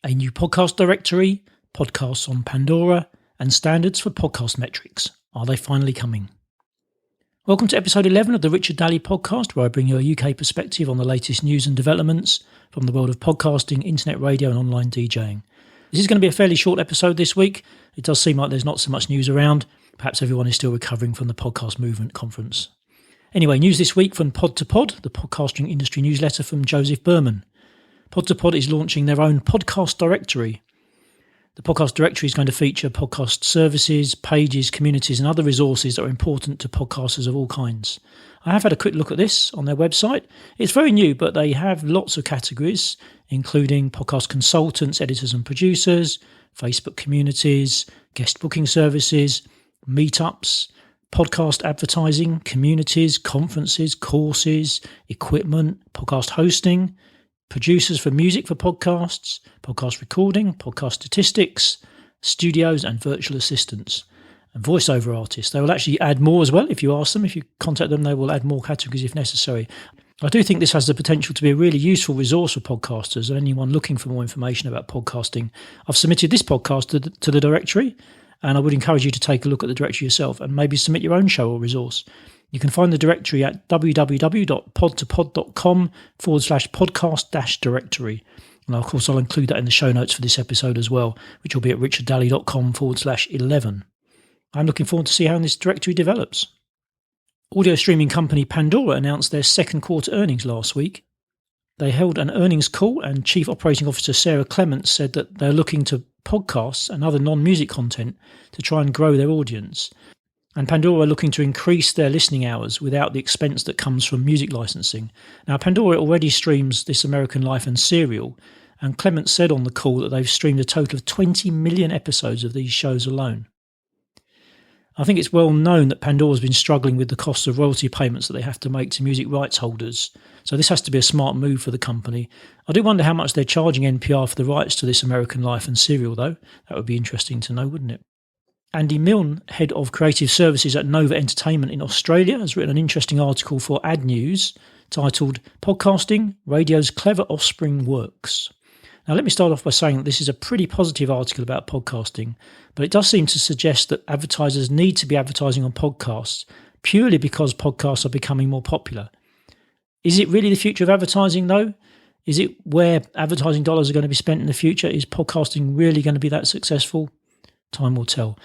a new podcast directory, podcasts on Pandora, and standards for podcast metrics. Are they finally coming? Welcome to episode 11 of the Richard Daly podcast, where I bring you a UK perspective on the latest news and developments from the world of podcasting, internet radio and online DJing. This is going to be a fairly short episode this week. It does seem like there's not so much news around. Perhaps everyone is still recovering from the Podcast Movement Conference. Anyway, news this week from Pod to Pod, the podcasting industry newsletter from Joseph Berman. Pod to Pod is launching their own podcast directory. The podcast directory is going to feature podcast services, pages, communities and other resources that are important to podcasters of all kinds. I have had a quick look at this on their website. It's very new, but they have lots of categories, including podcast consultants, editors and producers, Facebook communities, guest booking services, meetups, podcast advertising, communities, conferences, courses, equipment, podcast hosting, producers for music for podcasts, podcast recording, podcast statistics, studios and virtual assistants, and voiceover artists. They will actually add more as well if you ask them. If you contact them, they will add more categories if necessary. I do think this has the potential to be a really useful resource for podcasters and anyone looking for more information about podcasting. I've submitted this podcast to the directory, and I would encourage you to take a look at the directory yourself and maybe submit your own show or resource. You can find the directory at www.podtopod.com/podcast-directory. And of course, I'll include that in the show notes for this episode as well, which will be at richarddaly.com/11. I'm looking forward to see how this directory develops. Audio streaming company Pandora announced their second quarter earnings last week. They held an earnings call, and Chief Operating Officer Sarah Clements said that they're looking to podcasts and other non-music content to try and grow their audience. And Pandora are looking to increase their listening hours without the expense that comes from music licensing. Now, Pandora already streams This American Life and Serial, and Clements said on the call that they've streamed a total of 20 million episodes of these shows alone. I think it's well known that Pandora's been struggling with the costs of royalty payments that they have to make to music rights holders, so this has to be a smart move for the company. I do wonder how much they're charging NPR for the rights to This American Life and Serial, though. That would be interesting to know, wouldn't it? Andy Milne, head of creative services at Nova Entertainment in Australia, has written an interesting article for Ad News titled "Podcasting, Radio's Clever Offspring Works." Now, let me start off by saying that this is a pretty positive article about podcasting, but it does seem to suggest that advertisers need to be advertising on podcasts purely because podcasts are becoming more popular. Is it really the future of advertising, though? Is it where advertising dollars are going to be spent in the future? Is podcasting really going to be that successful? Time will tell.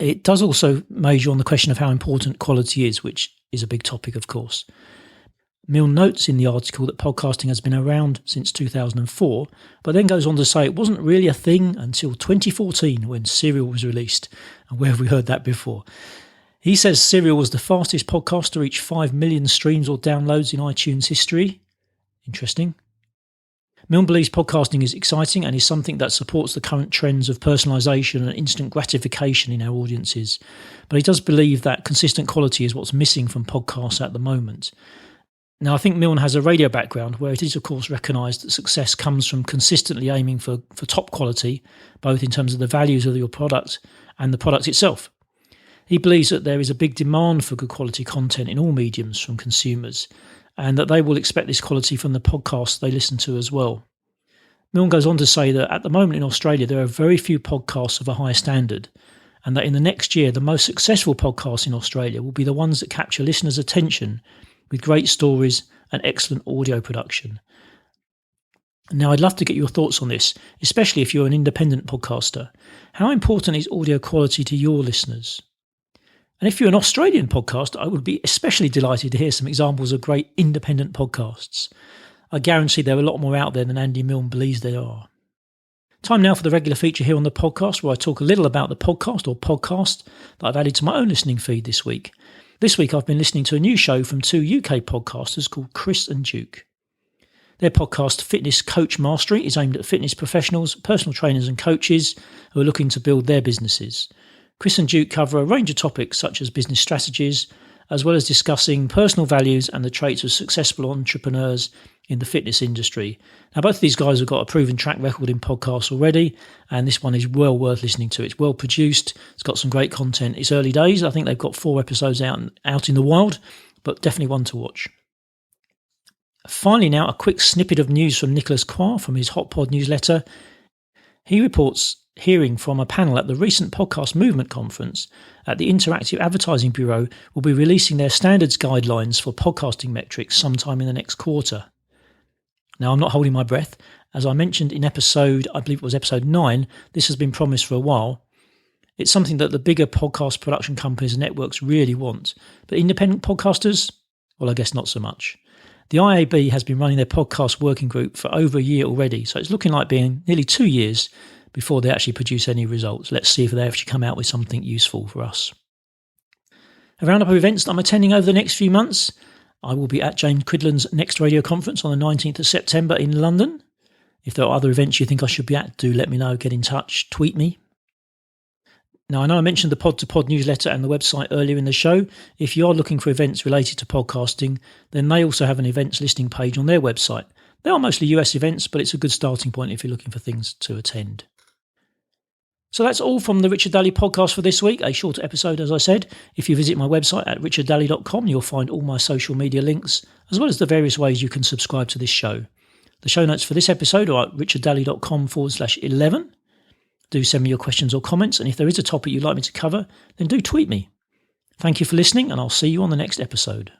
It does also major on the question of how important quality is, which is a big topic, of course. Milne notes in the article that podcasting has been around since 2004, but then goes on to say it wasn't really a thing until 2014 when Serial was released. And where have we heard that before? He says Serial was the fastest podcast to reach 5 million streams or downloads in iTunes history. Interesting. Milne believes podcasting is exciting and is something that supports the current trends of personalisation and instant gratification in our audiences. But he does believe that consistent quality is what's missing from podcasts at the moment. Now, I think Milne has a radio background where it is, of course, recognised that success comes from consistently aiming for top quality, both in terms of the values of your product and the product itself. He believes that there is a big demand for good quality content in all mediums from consumers, and that they will expect this quality from the podcasts they listen to as well. Milne goes on to say that at the moment in Australia there are very few podcasts of a high standard, and that in the next year the most successful podcasts in Australia will be the ones that capture listeners' attention with great stories and excellent audio production. Now, I'd love to get your thoughts on this, especially if you're an independent podcaster. How important is audio quality to your listeners? And if you're an Australian podcast, I would be especially delighted to hear some examples of great independent podcasts. I guarantee there are a lot more out there than Andy Milne believes there are. Time now for the regular feature here on the podcast, where I talk a little about the podcast or podcast that I've added to my own listening feed this week. This week I've been listening to a new show from two UK podcasters called Chris and Duke. Their podcast, Fitness Coach Mastery, is aimed at fitness professionals, personal trainers and coaches who are looking to build their businesses. Chris and Duke cover a range of topics such as business strategies, as well as discussing personal values and the traits of successful entrepreneurs in the fitness industry. Now, both of these guys have got a proven track record in podcasts already, and this one is well worth listening to. It's well produced, it's got some great content. It's early days. I think they've got 4 episodes out in the wild, but definitely one to watch. Finally now, a quick snippet of news from Nicholas Quah from his Hot Pod newsletter. He reports hearing from a panel at the recent Podcast Movement Conference at the Interactive Advertising Bureau will be releasing their standards guidelines for podcasting metrics sometime in the next quarter. Now, I'm not holding my breath. As I mentioned in episode, I believe it was episode 9, this has been promised for a while. It's something that the bigger podcast production companies and networks really want. But independent podcasters? Well, I guess not so much. The IAB has been running their podcast working group for over a year already, so it's looking like being nearly 2 years before they actually produce any results. Let's see if they actually come out with something useful for us. A roundup of events that I'm attending over the next few months. I will be at James Quidlan's next radio conference on the 19th of September in London. If there are other events you think I should be at, do let me know, get in touch, tweet me. Now, I know I mentioned the Pod to Pod newsletter and the website earlier in the show. If you are looking for events related to podcasting, then they also have an events listing page on their website. They are mostly US events, but it's a good starting point if you're looking for things to attend. So that's all from the Richard Daly podcast for this week, a shorter episode, as I said. If you visit my website at richarddaly.com, you'll find all my social media links, as well as the various ways you can subscribe to this show. The show notes for this episode are at richarddaly.com/11. Do send me your questions or comments, and if there is a topic you'd like me to cover, then do tweet me. Thank you for listening, and I'll see you on the next episode.